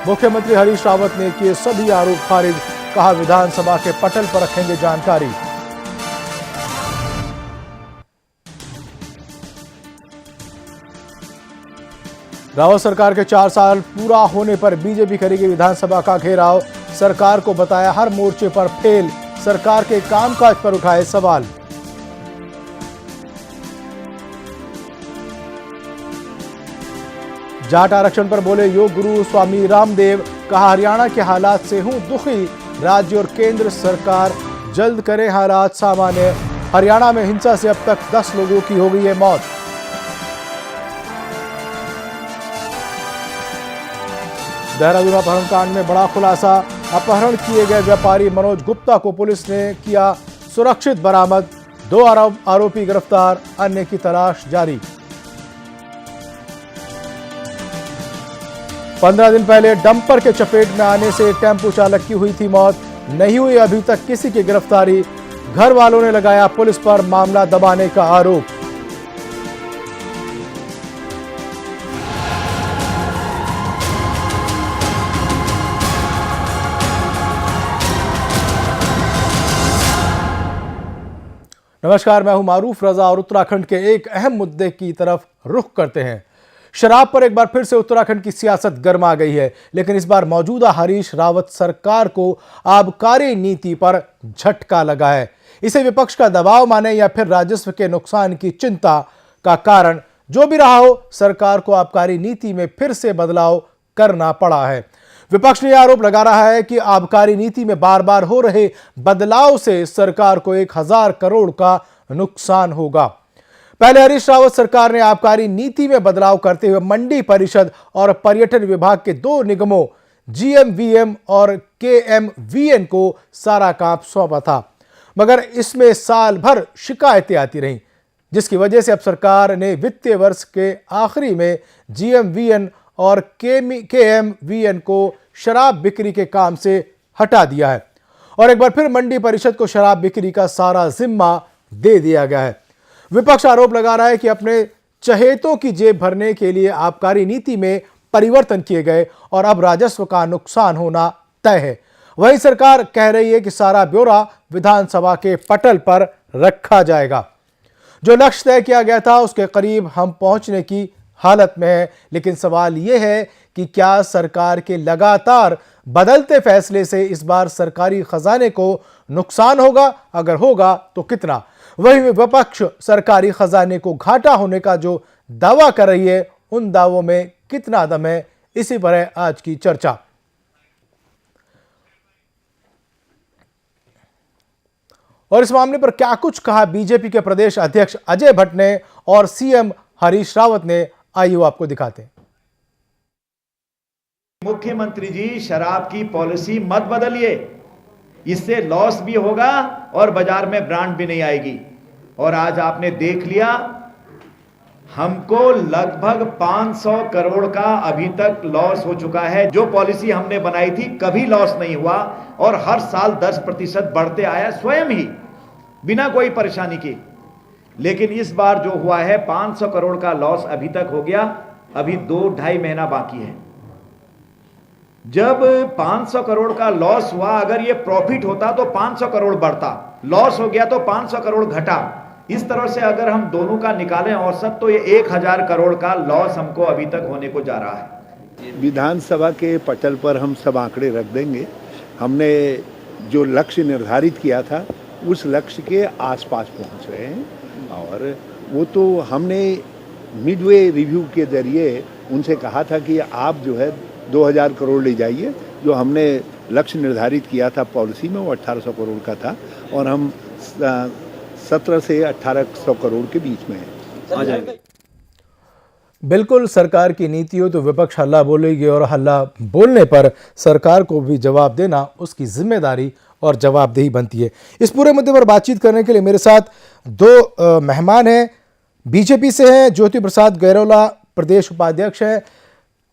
मुख्यमंत्री हरीश रावत ने किए सभी आरोप खारिज, कहा विधानसभा के पटल पर रखेंगे जानकारी। रावत सरकार के 4 साल पूरा होने पर बीजेपी करेगी विधानसभा का घेराव, सरकार को बताया हर मोर्चे पर फेल, सरकार के कामकाज पर उठाए सवाल। जाट आरक्षण पर बोले योग गुरु स्वामी रामदेव, कहा हरियाणा के हालात से हूं दुखी, राज्य और केंद्र सरकार जल्द करे हालात सामान्य। हरियाणा में हिंसा से अब तक 10 लोगों की हो गई है मौत। देहरादून अपहरण कांड में बड़ा खुलासा, अपहरण किए गए व्यापारी मनोज गुप्ता को पुलिस ने किया सुरक्षित बरामद, 2 आरोपी गिरफ्तार, अन्य की तलाश जारी। 15 दिन पहले डंपर के चपेट में आने से टेम्पो चालक की हुई थी मौत, नहीं हुई अभी तक किसी की गिरफ्तारी, घर वालों ने लगाया पुलिस पर मामला दबाने का आरोप। नमस्कार, मैं हूं मारूफ रजा और उत्तराखंड के एक अहम मुद्दे की तरफ रुख करते हैं। शराब पर एक बार फिर से उत्तराखंड की सियासत गर्मा गई है, लेकिन इस बार मौजूदा हरीश रावत सरकार को आबकारी नीति पर झटका लगा है। इसे विपक्ष का दबाव माने या फिर राजस्व के नुकसान की चिंता का कारण जो भी रहा हो, सरकार को आबकारी नीति में फिर से बदलाव करना पड़ा है। विपक्ष ने यह आरोप लगा रहा है कि आबकारी नीति में बार बार हो रहे बदलाव से सरकार को 1000 करोड़ का नुकसान होगा। पहले हरीश रावत सरकार ने आबकारी नीति में बदलाव करते हुए मंडी परिषद और पर्यटन विभाग के 2 निगमों जीएमवीएम और केएमवीएन को सारा काम सौंपा था, मगर इसमें साल भर शिकायतें आती रहीं, जिसकी वजह से अब सरकार ने वित्तीय वर्ष के आखिरी में जीएमवीएन और केएमवीएन को शराब बिक्री के काम से हटा दिया है और एक बार फिर मंडी परिषद को शराब बिक्री का सारा जिम्मा दे दिया गया है। विपक्ष आरोप लगा रहा है कि अपने चहेतों की जेब भरने के लिए आबकारी नीति में परिवर्तन किए गए और अब राजस्व का नुकसान होना तय है। वही सरकार कह रही है कि सारा ब्यौरा विधानसभा के पटल पर रखा जाएगा। जो लक्ष्य तय किया गया था उसके करीब हम पहुंचने की हालत में है, लेकिन सवाल यह है कि क्या सरकार के लगातार बदलते फैसले से इस बार सरकारी खजाने को नुकसान होगा? अगर होगा तो कितना? वही विपक्ष सरकारी खजाने को घाटा होने का जो दावा कर रही है, उन दावों में कितना दम है? इसी पर है आज की चर्चा। और इस मामले पर क्या कुछ कहा बीजेपी के प्रदेश अध्यक्ष अजय भट्ट ने और सीएम हरीश रावत ने, आइए आपको दिखाते हैं। मुख्यमंत्री जी, शराब की पॉलिसी मत बदलिए, इससे लॉस भी होगा और बाजार में ब्रांड भी नहीं आएगी। और आज आपने देख लिया, हमको लगभग 500 करोड़ का अभी तक लॉस हो चुका है। जो पॉलिसी हमने बनाई थी कभी लॉस नहीं हुआ और हर साल 10% बढ़ते आया स्वयं ही, बिना कोई परेशानी की। लेकिन इस बार जो हुआ है 500 करोड़ का लॉस अभी तक हो गया, अभी 2-2.5 महीना बाकी है। जब 500 करोड़ का लॉस हुआ, अगर ये प्रॉफिट होता तो 500 करोड़ बढ़ता, लॉस हो गया तो 500 करोड़ घटा। इस तरह से अगर हम दोनों का निकालें औसत तो ये 1000 करोड़ का लॉस हमको अभी तक होने को जा रहा है। विधानसभा के पटल पर हम सब आंकड़े रख देंगे। हमने जो लक्ष्य निर्धारित किया था उस लक्ष्य के आसपास पहुंच रहे हैं और वो तो हमने मिडवे रिव्यू के जरिए उनसे कहा था कि आप जो है 2000 करोड़ ले जाइए। जो हमने लक्ष्य निर्धारित किया था पॉलिसी में वो 1800 करोड़ का था और हम 17 से 1800 करोड़ के बीच में आ जाएंगे। बिल्कुल, सरकार की नीति हो तो विपक्ष हल्ला बोलेगी और हल्ला बोलने पर सरकार को भी जवाब देना उसकी जिम्मेदारी और जवाबदेही बनती है। इस पूरे मुद्दे पर बातचीत करने के लिए मेरे साथ 2 मेहमान हैं। बीजेपी से हैं ज्योति प्रसाद गैरोला, प्रदेश उपाध्यक्ष हैं।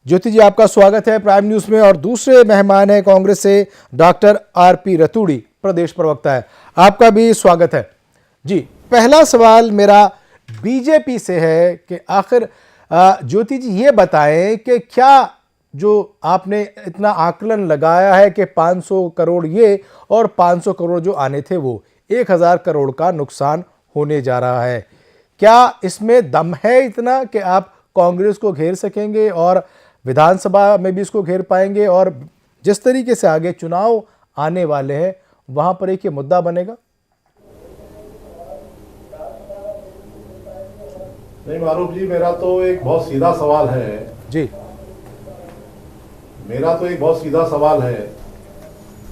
ज्योति जी, आपका स्वागत है प्राइम न्यूज में। और दूसरे मेहमान हैं कांग्रेस से डॉक्टर आरपी रतूड़ी, प्रदेश प्रवक्ता है। आपका भी स्वागत है जी। पहला सवाल मेरा बीजेपी से है कि आखिर ज्योति जी ये बताएं कि क्या जो आपने इतना आकलन लगाया है कि 500 करोड़ ये और 500 करोड़ जो आने थे वो, 1000 करोड़ का नुकसान होने जा रहा है। क्या इसमें दम है इतना कि आप कांग्रेस को घेर सकेंगे और विधानसभा में भी इसको घेर पाएंगे, और जिस तरीके से आगे चुनाव आने वाले हैं वहां पर एक ये मुद्दा बनेगा? नहीं मारूफ जी, मेरा तो एक बहुत सीधा सवाल है जी। मेरा तो एक बहुत सीधा सवाल है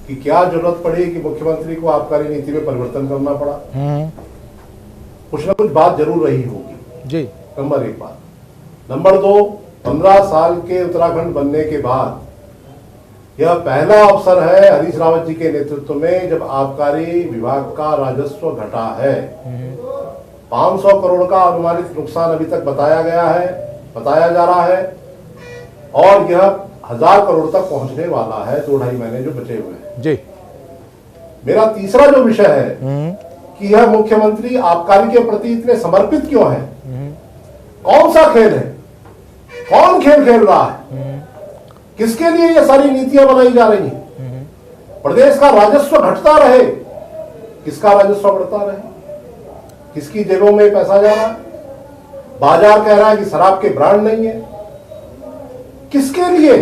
कि क्या जरूरत पड़ी कि मुख्यमंत्री को आबकारी नीति में परिवर्तन करना पड़ा? कुछ ना कुछ बात जरूर रही होगी जी। नंबर एक बात। नंबर दो, 15 साल के उत्तराखंड बनने के बाद यह पहला अवसर है हरीश रावत जी के नेतृत्व में जब आबकारी विभाग का राजस्व घटा है। 500 करोड़ का अनुमानित नुकसान अभी तक बताया जा रहा है, और यह 1000 करोड़ तक पहुंचने वाला है 2-2.5 महीने जो बचे हुए हैं जी। मेरा तीसरा जो विषय है कि यह मुख्यमंत्री आबकारी के प्रति इतने समर्पित क्यों है? कौन सा खेल है? कौन खेल खेल रहा है? किसके लिए ये सारी नीतियां बनाई जा रही हैं? प्रदेश का राजस्व घटता रहे, किसका राजस्व बढ़ता रहे? किसकी जेबों में पैसा जा रहा है? बाजार कह रहा है कि शराब के ब्रांड नहीं है। किसके लिए?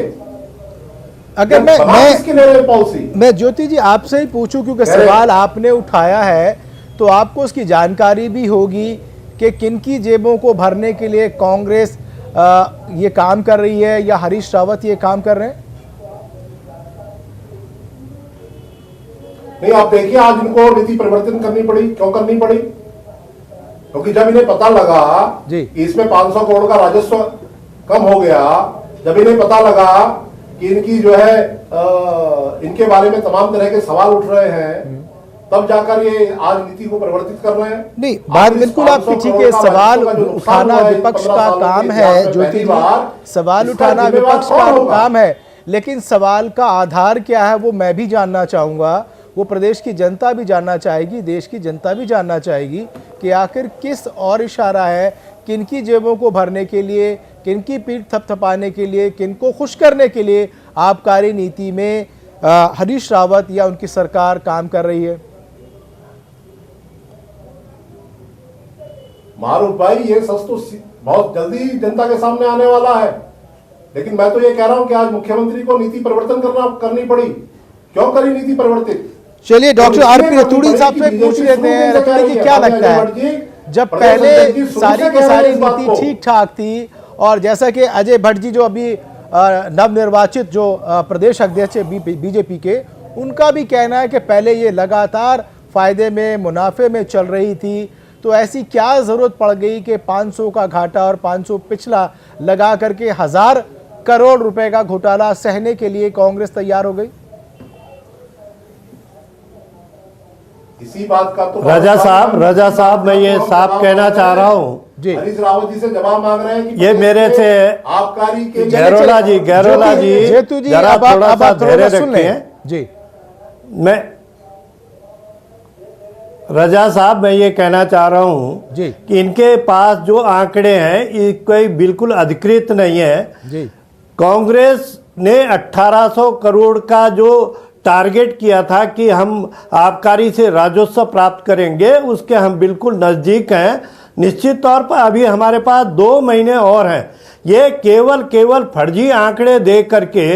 अगर पॉलिसी मैं ज्योति जी आपसे ही पूछूं, क्योंकि सवाल आपने उठाया है तो आपको उसकी जानकारी भी होगी कि किनकी जेबों को भरने के लिए कांग्रेस ये काम कर रही है या हरीश रावत ये काम कर रहे हैं? नहीं, आप देखिए आज इनको नीति परिवर्तन करनी पड़ी। क्यों करनी पड़ी? क्योंकि जब इन्हें पता लगा जी कि इसमें 500 करोड़ का राजस्व कम हो गया, जब इन्हें पता लगा कि इनकी जो है इनके बारे में तमाम तरह के सवाल उठ रहे हैं, तब जाकर ये आज नीति को परिवर्तित कर रहे हैं। नहीं, बात बिल्कुल आपकी ठीक है। सवाल उठाना विपक्ष का काम है ज्योति जी, सवाल उठाना विपक्ष का काम है, लेकिन सवाल का आधार क्या है वो मैं भी जानना चाहूंगा, वो प्रदेश की जनता भी जानना चाहेगी, देश की जनता भी जानना चाहेगी कि आखिर किस और इशारा है, किनकी जेबों को भरने के लिए, किनकी पीठ थपथपाने के लिए, किनको खुश करने के लिए आबकारी नीति में हरीश रावत या उनकी सरकार काम कर रही है? मारूफ भाई, ये सच तो बहुत जल्दी जनता के सामने आने वाला है, लेकिन मैं तो ये कह रहा हूं कि आज मुख्यमंत्री को नीति परिवर्तन करनी पड़ी। क्यों करी नीति परिवर्तित? चलिए डॉक्टर आरपी रतूड़ी साहब से पूछ लेते हैं। रतूड़ी जी, क्या लगता है, जब पहले सारी की सारी नीति ठीक ठाक थी, और जैसा कि अजय भट्ट जी जो अभी नवनिर्वाचित जो प्रदेश अध्यक्ष बीजेपी के, उनका भी कहना है कि पहले ये लगातार फायदे में मुनाफे में चल रही थी, तो ऐसी क्या जरूरत पड़ गई कि 500 का घाटा और 500 पिछला लगा करके 1000 करोड़ रुपए का घोटाला सहने के लिए कांग्रेस तैयार हो गई? इसी बात का तो रजा साहब मैं ये साफ कहना चाह रहा हूँ जी। हरीश रावत जी से जवाब मांग रहे हैं कि ये मेरे से आबकारी के गैरोला जी जेतू जी जरा थोड़ा सा धैर्य रखिए जी। मैं रजा साहब मैं ये कहना चाह रहा हूँ जी कि इनके पास जो आंकड़े हैं ये कोई बिल्कुल अधिकृत नहीं है जी। कांग्रेस ने 1800 करोड़ का जो टारगेट किया था कि हम आबकारी से राजस्व प्राप्त करेंगे, उसके हम बिल्कुल नज़दीक हैं। निश्चित तौर पर अभी हमारे पास 2 महीने और हैं। ये केवल फर्जी आंकड़े दे करके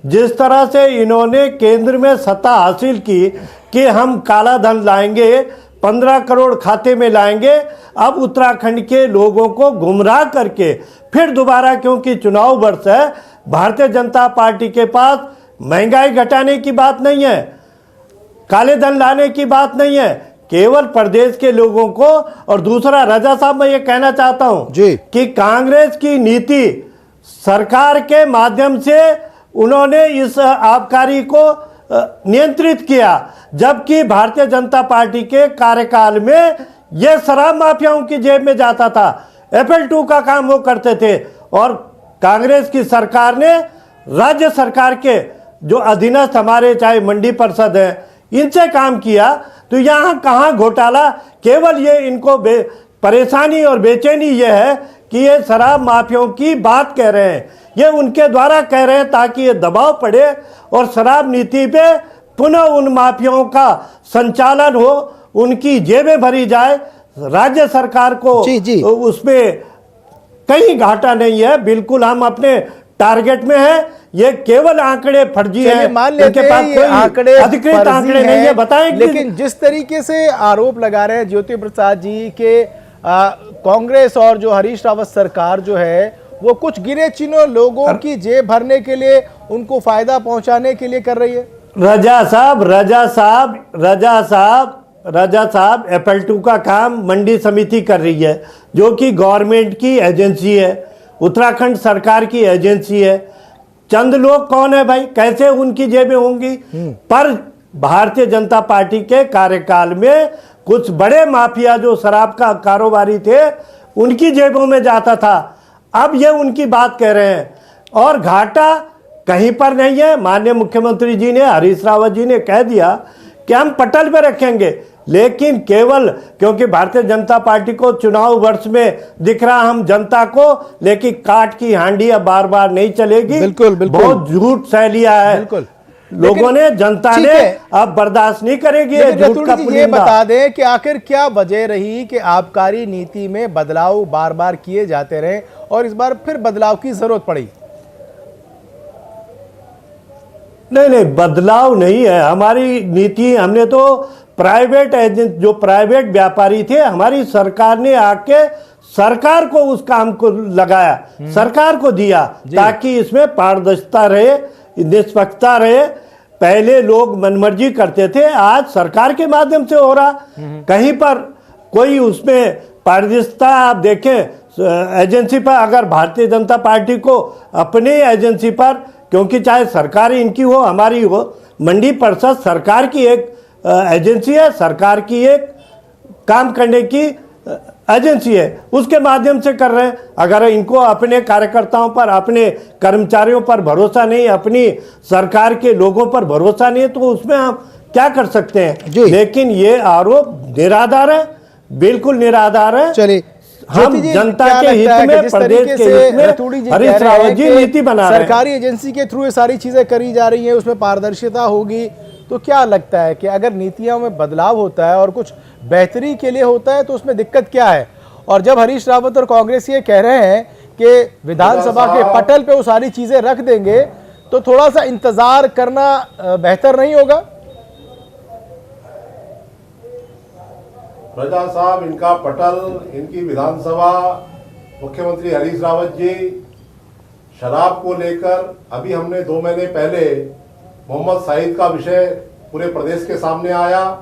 जिस तरह से इन्होंने केंद्र में सत्ता हासिल की कि हम काला धन लाएंगे, 15 करोड़ खाते में लाएंगे, अब उत्तराखंड के लोगों को गुमराह करके फिर दोबारा, क्योंकि चुनाव वर्ष है, भारतीय जनता पार्टी के पास महंगाई घटाने की बात नहीं है, काले धन लाने की बात नहीं है, केवल प्रदेश के लोगों को। और दूसरा रजा साहब मैं ये कहना चाहता हूं कि कांग्रेस की नीति सरकार के माध्यम से उन्होंने इस आबकारी को नियंत्रित किया, जबकि भारतीय जनता पार्टी के कार्यकाल में यह शराब माफियाओं की जेब में जाता था। FL2 का काम वो करते थे, और कांग्रेस की सरकार ने राज्य सरकार के जो अधीनस्थ हमारे चाहे मंडी परिषद है, इनसे काम किया। तो यहाँ कहाँ घोटाला? केवल ये इनको परेशानी और बेचैनी ये है कि ये शराब माफियाओं की बात कह रहे हैं, ये उनके द्वारा कह रहे हैं ताकि ये दबाव पड़े और शराब नीति पे पुनः उन माफियाओं का संचालन हो, उनकी जेबें भरी जाए। राज्य सरकार को जी। उसमें कहीं घाटा नहीं है, बिल्कुल हम अपने टारगेट में है। ये केवल आंकड़े फर्जी हैं, मान लेते इनके पास हैं कोई आंकड़े अधिकृत आंकड़े नहीं है। बताएं लेकिन जिस तरीके से आरोप लगा रहे हैं ज्योति प्रसाद जी के कांग्रेस और जो हरीश रावत सरकार जो है वो कुछ गिने चुने लोगों की जेब भरने के लिए, उनको फायदा पहुंचाने के लिए कर रही है। रजा साहब FL2 का काम मंडी समिति कर रही है, जो कि गवर्नमेंट की एजेंसी है, उत्तराखंड सरकार की एजेंसी है। चंद लोग कौन है भाई, कैसे उनकी जेबें होंगी? पर भारतीय जनता पार्टी के कार्यकाल में कुछ बड़े माफिया जो शराब का कारोबारी थे, उनकी जेबों में जाता था। अब ये उनकी बात कह रहे हैं और घाटा कहीं पर नहीं है। माननीय मुख्यमंत्री जी ने, हरीश रावत जी ने कह दिया कि हम पटल पे रखेंगे, लेकिन केवल क्योंकि भारतीय जनता पार्टी को चुनाव वर्ष में दिख रहा हम जनता को, लेकिन काट की हांडी अब बार बार नहीं चलेगी। बिल्कुल। बहुत झूठ सह लिया है बिल्कुल। लोगों ने, जनता ने अब बर्दाश्त नहीं करेगी। ये बता दें कि आखिर क्या वजह रही कि आबकारी नीति में बदलाव बार बार किए जाते रहे और इस बार फिर बदलाव की जरूरत पड़ी? नहीं, बदलाव नहीं है हमारी नीति। हमने तो प्राइवेट एजेंट, जो प्राइवेट व्यापारी थे, हमारी सरकार ने आके सरकार को उस काम को लगाया, सरकार को दिया, ताकि इसमें पारदर्शिता रहे, निष्पक्षता रहे। पहले लोग मनमर्जी करते थे, आज सरकार के माध्यम से हो रहा। कहीं पर कोई उसमें पारदर्शिता आप देखें एजेंसी पर, अगर भारतीय जनता पार्टी को अपने एजेंसी पर, क्योंकि चाहे सरकार इनकी हो हमारी हो, मंडी परिषद सरकार की एक एजेंसी है, सरकार की एक काम करने की एजेंसी है, उसके माध्यम से कर रहे हैं। अगर इनको अपने कार्यकर्ताओं पर, अपने कर्मचारियों पर भरोसा नहीं, अपनी सरकार के लोगों पर भरोसा नहीं, तो उसमें हम क्या कर सकते हैं? लेकिन ये आरोप निराधार है, बिल्कुल निराधार है। चलिए, हम जनता के हित में, प्रदेश के हित में हरीश रावत जी नीति बना रहे हैं। सरकारी एजेंसी के थ्रू ये सारी चीजें करी जा रही हैं, उसमें पारदर्शिता होगी, तो क्या लगता है कि अगर नीतियों में बदलाव होता है और कुछ बेहतरी के लिए होता है तो उसमें दिक्कत क्या है? और जब हरीश रावत और कांग्रेस ये कह रहे हैं कि विधानसभा के पटल पे वो सारी चीजें रख देंगे, तो थोड़ा सा इंतजार करना बेहतर नहीं होगा? रजा साहब, इनका पटल, इनकी विधानसभा, मुख्यमंत्री हरीश रावत जी, शराब को लेकर अभी हमने 2 महीने पहले मोहम्मद साहिद का विषय पूरे प्रदेश के सामने आया।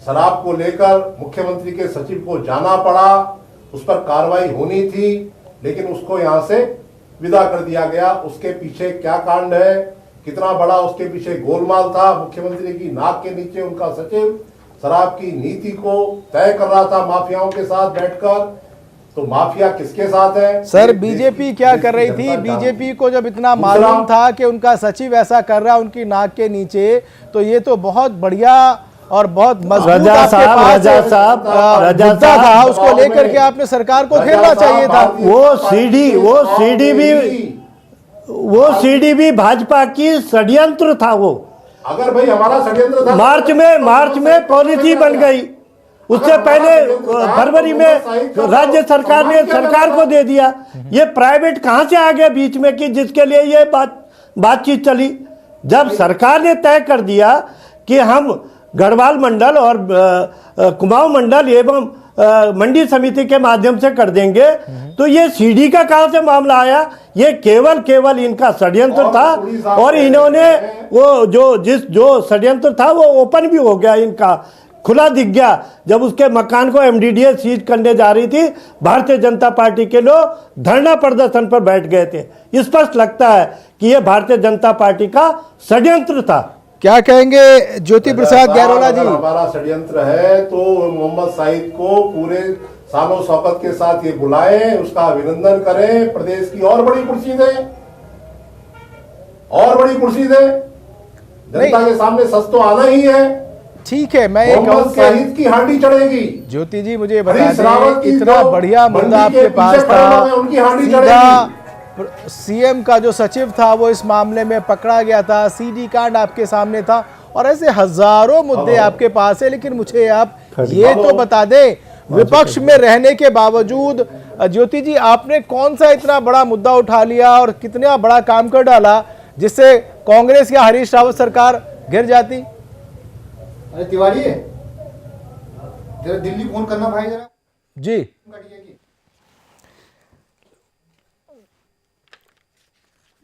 शराब को लेकर मुख्यमंत्री के सचिव को जाना पड़ा, उस पर कार्रवाई होनी थी, लेकिन उसको यहां से विदा कर दिया गया। उसके पीछे क्या कांड है, कितना बड़ा उसके पीछे गोलमाल था? मुख्यमंत्री की नाक के नीचे उनका सचिव शराब की नीति को तय कर रहा था माफियाओं के साथ बैठकर। तो माफिया किसके साथ है? सर, बीजेपी क्या कर रही थी? बीजेपी को जब इतना मालूम था कि उनका सचिव ऐसा कर रहा है उनकी नाक के नीचे, तो ये तो बहुत बढ़िया और बहुत मजबूत रजा साहब था, उसको लेकर के आपने सरकार को घेरना चाहिए था। वो सीडी भी भाजपा की षड्यंत्र था। वो अगर भाई हमारा षड्यंत्र था, मार्च में पॉलिसी बन गई, उससे पहले फरवरी में राज्य सरकार ने सरकार को दे दिया। ये प्राइवेट कहां से आ गया बीच में कि जिसके लिए ये बातचीत चली? जब सरकार ने तय कर दिया कि हम गढ़वाल मंडल और कुमाऊं मंडल एवं मंडी समिति के माध्यम से कर देंगे, तो ये सीडी का कहां से मामला आया? ये केवल इनका षड्यंत्र था और इन्होंने वो जो षड्यंत्र था वो ओपन भी हो गया, इनका खुला दिख गया। जब उसके मकान को MDDA सीज करने जा रही थी, भारतीय जनता पार्टी के लोग धरना प्रदर्शन पर बैठ गए थे। स्पष्ट लगता है कि यह भारतीय जनता पार्टी का षड्यंत्र था। क्या कहेंगे ज्योति प्रसाद गैरोला जी? हमारा षड्यंत्र है तो मोहम्मद साहिद को पूरे सानो शौकत के साथ ये बुलाएं, उसका अभिनंदन करें, प्रदेश की और बड़ी कुर्सी दें, और बड़ी कुर्सी दें। जनता के सामने सच तो आना ही है। ठीक है, मैं ये कहूं मोहम्मद कि शाहिद की हांडी चढ़ेगी। ज्योति जी मुझे बता हरीश रावत दें, की इतना जो बढ़िया मुद्दा मंडी के आपके पास पीछे खड़े था, लोग हैं, उनकी हांडी सीधा सीएम का जो सचिव था वो इस मामले में पकड़ा गया था, सीडी कांड आपके सामने था, और ऐसे हजारों मुद्दे आपके पास है। लेकिन मुझे आप ये तो बता दें, विपक्ष में रहने के बावजूद ज्योति जी आपने कौन सा इतना बड़ा मुद्दा उठा लिया और कितना बड़ा काम कर डाला जिससे कांग्रेस या हरीश रावत सरकार गिर जाती? अरे तिवारी है, जरा दिल्ली फोन करना भाई जरा। जी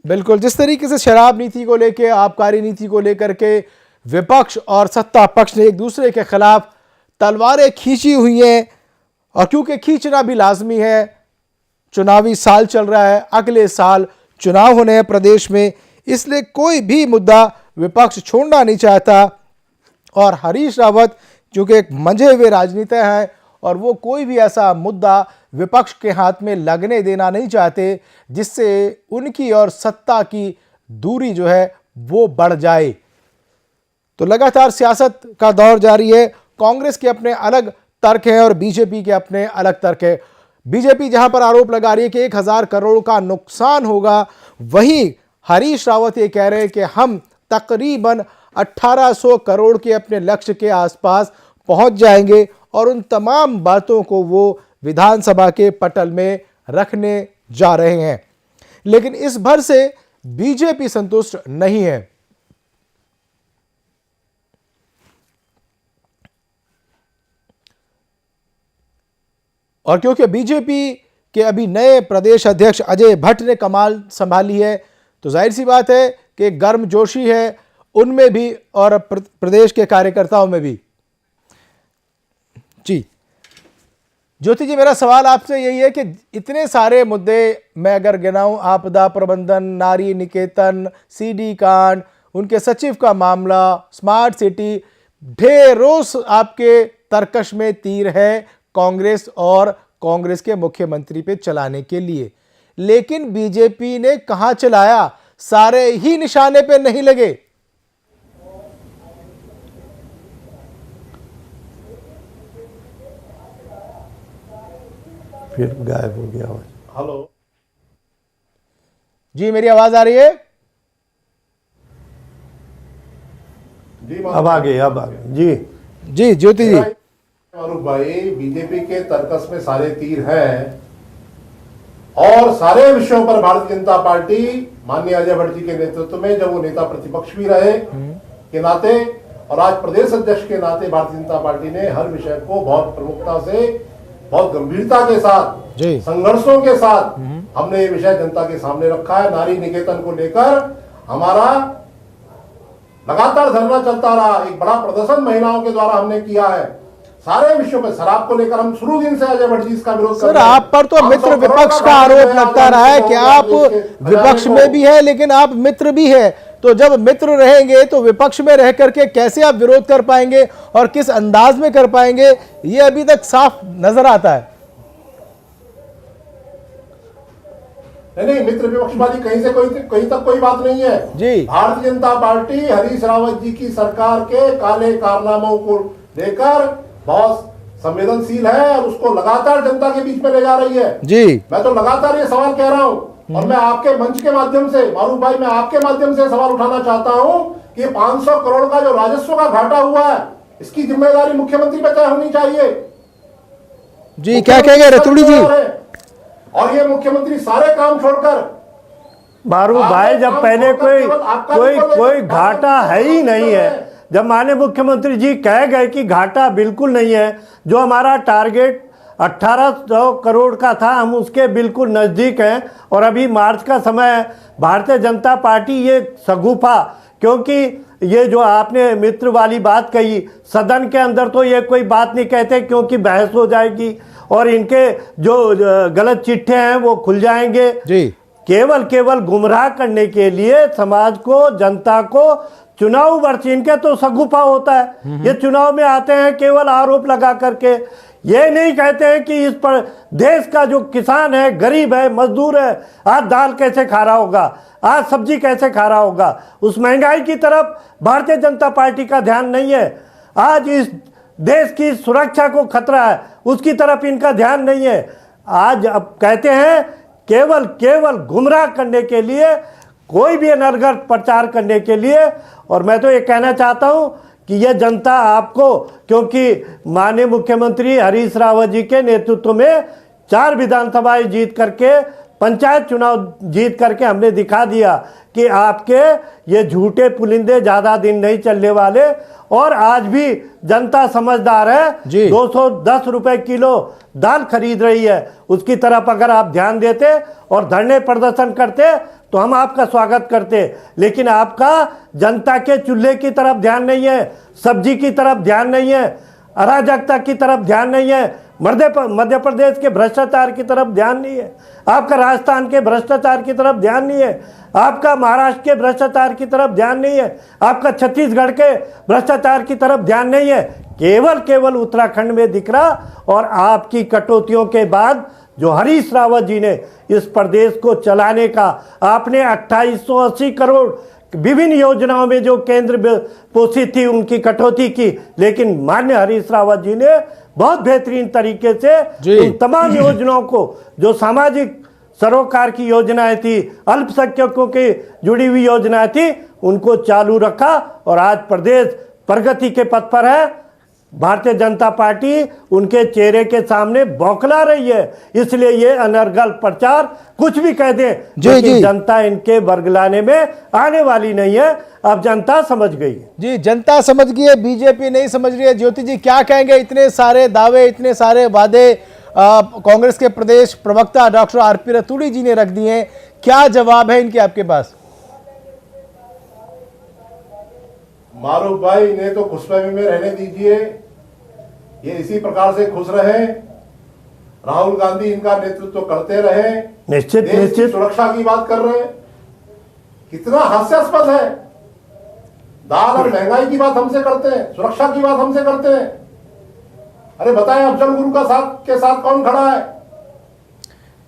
बिल्कुल, जिस तरीके से शराब नीति को लेकर, आबकारी नीति को लेकर के विपक्ष और सत्ता पक्ष ने एक दूसरे के खिलाफ तलवारें खींची हुई हैं, और क्योंकि खींचना भी लाजमी है, चुनावी साल चल रहा है, अगले साल चुनाव होने हैं प्रदेश में, इसलिए कोई भी मुद्दा विपक्ष छोड़ना नहीं चाहता। और हरीश रावत जो कि एक मंझे हुए राजनीति हैं, और वो कोई भी ऐसा मुद्दा विपक्ष के हाथ में लगने देना नहीं चाहते जिससे उनकी और सत्ता की दूरी जो है वो बढ़ जाए। तो लगातार सियासत का दौर जारी है। कांग्रेस के अपने अलग तर्क हैं और बीजेपी के अपने अलग तर्क हैं। बीजेपी जहां पर आरोप लगा रही है कि 1000 करोड़ का नुकसान होगा, वहीं हरीश रावत ये कह रहे हैं कि हम तकरीबन 1800 करोड़ के अपने लक्ष्य के आसपास पहुंच जाएंगे, और उन तमाम बातों को वो विधानसभा के पटल में रखने जा रहे हैं। लेकिन इस भर से बीजेपी संतुष्ट नहीं है। और क्योंकि बीजेपी के अभी नए प्रदेश अध्यक्ष अजय भट्ट ने कमाल संभाली है, तो जाहिर सी बात है कि गर्मजोशी है उनमें भी और प्रदेश के कार्यकर्ताओं में भी। जी ज्योति जी, मेरा सवाल आपसे यही है कि इतने सारे मुद्दे मैं अगर गिनाऊं, आपदा प्रबंधन, नारी निकेतन, सीडी कांड, उनके सचिव का मामला, स्मार्ट सिटी, ढेरों आपके तर्कश में तीर है कांग्रेस और कांग्रेस के मुख्यमंत्री पे चलाने के लिए, लेकिन बीजेपी ने कहां चलाया? सारे ही निशाने पे नहीं लगे। फिर गायब हो गया आवाज। हेलो जी, मेरी आवाज आ रही है? जी अब आ गई, अब आ गई। जी जी ज्योति जी। मारूफ भाई, बीजेपी के तर्कस में सारे तीर हैं, और सारे विषयों पर भारतीय जनता पार्टी माननीय अजय भट्ट जी के नेतृत्व में, जब वो नेता प्रतिपक्ष भी रहे के नाते और आज प्रदेश अध्यक्ष के नाते, भारतीय जनता पार्टी ने हर विषय को बहुत प्रमुखता से, बहुत गंभीरता के साथ, संघर्षों के साथ हमने ये विषय जनता के सामने रखा है। नारी निकेतन को लेकर हमारा लगातार धरना चलता रहा, एक बड़ा प्रदर्शन महिलाओं के द्वारा हमने किया है। सारे विषयों पे, शराब को लेकर हम शुरू दिन से अजय भट्ट जी इसका विरोध कर रहे हैं। सर, आप पर तो मित्र विपक्ष का आरोप लगता रहा है कि आप विपक्ष में भी है लेकिन आप मित्र भी है। तो जब मित्र रहेंगे तो विपक्ष में रह करके कैसे आप विरोध कर पाएंगे और किस अंदाज में कर पाएंगे, ये अभी तक साफ नजर आता है। नहीं, मित्र विपक्षवादी कहीं से कहीं तक कोई बात नहीं है जी। भारतीय जनता पार्टी हरीश रावत जी की सरकार के काले कारनामों को लेकर बहुत संवेदनशील है और उसको लगातार जनता के बीच में ले जा रही है जी। मैं तो लगातार ये सवाल कह रहा हूं, और मैं आपके मंच के माध्यम से, मारूफ भाई, मैं आपके माध्यम से सवाल उठाना चाहता हूं कि 500 करोड़ का जो राजस्व का घाटा हुआ है, इसकी जिम्मेदारी मुख्यमंत्री पे तय होनी चाहिए। जी, क्या कहेंगे रतुड़ी जी? और ये मुख्यमंत्री सारे काम छोड़कर, मारूफ भाई, जब पहले कोई घाटा है ही नहीं है, जब माननीय मुख्यमंत्री जी कह गए कि घाटा बिल्कुल नहीं है, जो हमारा टारगेट 1800 करोड़ का था, हम उसके बिल्कुल नज़दीक हैं। और अभी मार्च का समय है, भारतीय जनता पार्टी ये शगुफा, क्योंकि ये जो आपने मित्र वाली बात कही, सदन के अंदर तो ये कोई बात नहीं कहते क्योंकि बहस हो जाएगी और इनके जो गलत चिट्ठे हैं वो खुल जाएंगे जी। केवल गुमराह करने के लिए समाज को, जनता को, चुनाव वर्ष इनके तो शगुफा होता है। ये चुनाव में आते हैं केवल आरोप लगा करके, ये नहीं कहते हैं कि इस पर देश का जो किसान है, गरीब है, मजदूर है, आज दाल कैसे खा रहा होगा, आज सब्जी कैसे खा रहा होगा। उस महंगाई की तरफ भारतीय जनता पार्टी का ध्यान नहीं है। आज इस देश की सुरक्षा को खतरा है, उसकी तरफ इनका ध्यान नहीं है। आज अब कहते हैं केवल गुमराह करने के लिए, कोई भी अनर्गल प्रचार करने के लिए। और मैं तो ये कहना चाहता हूँ कि ये जनता आपको, क्योंकि माननीय मुख्यमंत्री हरीश रावत जी के नेतृत्व में 4 विधानसभाएं जीत करके, पंचायत चुनाव जीत करके हमने दिखा दिया कि आपके ये झूठे पुलिंदे ज़्यादा दिन नहीं चलने वाले। और आज भी जनता समझदार है, 210 रुपए किलो दाल खरीद रही है। उसकी तरफ अगर आप ध्यान देते और धरने प्रदर्शन करते तो हम आपका स्वागत करते। लेकिन आपका जनता के चूल्हे की तरफ ध्यान नहीं है, सब्जी की तरफ ध्यान नहीं है, अराजकता की तरफ ध्यान नहीं है, मध्य प्रदेश के भ्रष्टाचार की तरफ ध्यान नहीं है, आपका राजस्थान के भ्रष्टाचार की तरफ ध्यान नहीं है, आपका महाराष्ट्र के भ्रष्टाचार की तरफ ध्यान नहीं है, आपका छत्तीसगढ़ के भ्रष्टाचार की तरफ ध्यान नहीं है। केवल उत्तराखंड में दिख रहा। और आपकी कटौतियों के बाद जो हरीश रावत जी ने इस प्रदेश को चलाने का, आपने 2880 करोड़ विभिन्न योजनाओं में जो केंद्र पोषित थी उनकी कटौती की, लेकिन माननीय हरीश रावत जी ने बहुत बेहतरीन तरीके से उन तमाम योजनाओं को, जो सामाजिक सरोकार की योजनाएं थी, अल्पसंख्यकों की जुड़ी हुई योजनाएं थी, उनको चालू रखा। और आज प्रदेश प्रगति के पथ पर है। भारतीय जनता पार्टी उनके चेहरे के सामने बौखला रही है। इसलिए ये अनर्गल प्रचार कुछ भी कह दें, लेकिन जनता इनके बरगलाने में आने वाली नहीं है। अब जनता समझ गई है। जी, जनता समझ गई है, बीजेपी नहीं समझ रही है। ज्योति जी क्या कहेंगे? इतने सारे दावे, इतने सारे वादे कांग्रेस के प्रदेश प्रवक्ता डॉक्टर आरपी रतूड़ी जी ने रख दिए हैं, क्या जवाब है इनके आपके पास? मारूफ भाई इन्हें तो खुशफहमी में रहने दीजिए, ये इसी प्रकार से खुश रहे। राहुल गांधी इनका नेतृत्व करते रहे, निश्चित सुरक्षा की बात कर रहे हैं। कितना हास्यास्पद है। दाल और महंगाई की बात हमसे करते हैं, सुरक्षा की बात हमसे करते हैं। अरे बताएं अफजल गुरु के साथ कौन खड़ा है?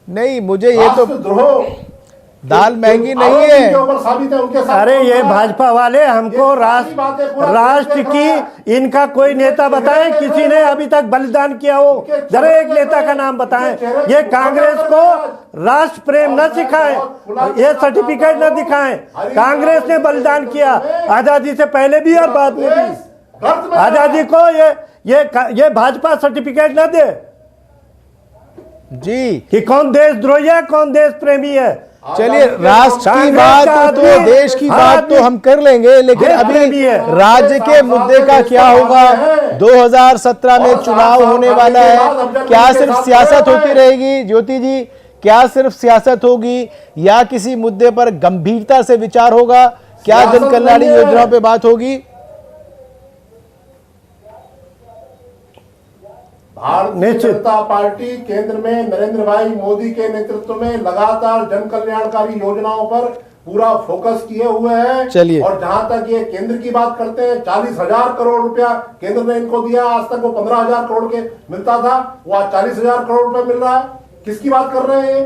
नहीं, मुझे ये तो द्रोह, दाल महंगी नहीं है। साबित है उनके साथ। अरे ये भाजपा वाले हमको राष्ट्र की इनका कोई नेता बताएं, किसी ने अभी तक बलिदान किया हो? जरा एक नेता का नाम बताएं। ये कांग्रेस को राष्ट्र प्रेम न सिखाएं, ये सर्टिफिकेट न दिखाएं। कांग्रेस ने बलिदान किया आजादी से पहले भी और बाद में भी। आजादी को ये भाजपा सर्टिफिकेट न दे जी कि कौन देशद्रोही है, कौन देश प्रेमी है। चलिए, राष्ट्र की बात तो देश की बात तो हम कर लेंगे, लेकिन अभी राज्य के मुद्दे का क्या होगा? 2017 में चुनाव होने वाला है। क्या सिर्फ सियासत होती रहेगी ज्योति जी? क्या सिर्फ सियासत होगी या किसी मुद्दे पर गंभीरता से विचार होगा? क्या जन कल्याणी योजनाओं पे बात होगी? भारतीय जनता पार्टी केंद्र में नरेंद्र भाई मोदी के नेतृत्व में लगातार जन कल्याणकारी योजनाओं पर पूरा फोकस किए हुए हैं। चलिए, और जहां तक ये केंद्र की बात करते हैं, 40,000 करोड़ रुपया केंद्र ने इनको दिया। आज तक वो 15,000 करोड़ के मिलता था, वो आज 40,000 करोड़ रुपया मिल रहा है। किसकी बात कर रहे हैं?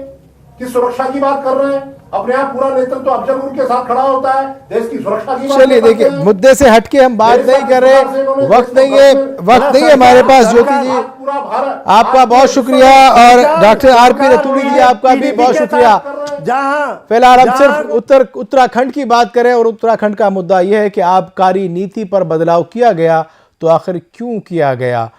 किस सुरक्षा की बात कर रहे हैं? अपने आप पूरा नेतृत्व अफजल गुरु के साथ खड़ा होता है, देश की सुरक्षा की बात। चलिए देखिए, मुद्दे से हटके हम बात नहीं कर रहे, वक्त नहीं है हमारे पास। ज्योति जी आपका बहुत शुक्रिया और डॉक्टर आरपी रतूड़ी जी आपका भी बहुत शुक्रिया। जहां फिलहाल हम सिर्फ उत्तराखंड की बात करें और उत्तराखंड का मुद्दा यह है कि आबकारी नीति पर बदलाव किया गया तो आखिर क्यों किया गया?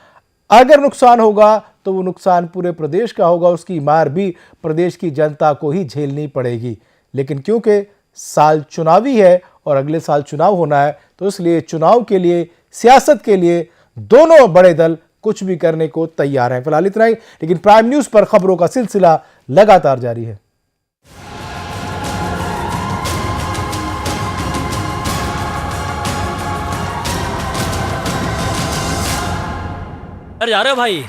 अगर नुकसान होगा तो वो नुकसान पूरे प्रदेश का होगा, उसकी मार भी प्रदेश की जनता को ही झेलनी पड़ेगी। लेकिन क्योंकि साल चुनावी है और अगले साल चुनाव होना है, तो इसलिए चुनाव के लिए, सियासत के लिए दोनों बड़े दल कुछ भी करने को तैयार हैं। फिलहाल इतना ही, लेकिन प्राइम न्यूज़ पर खबरों का सिलसिला लगातार जारी है। जा रहे हो भाई?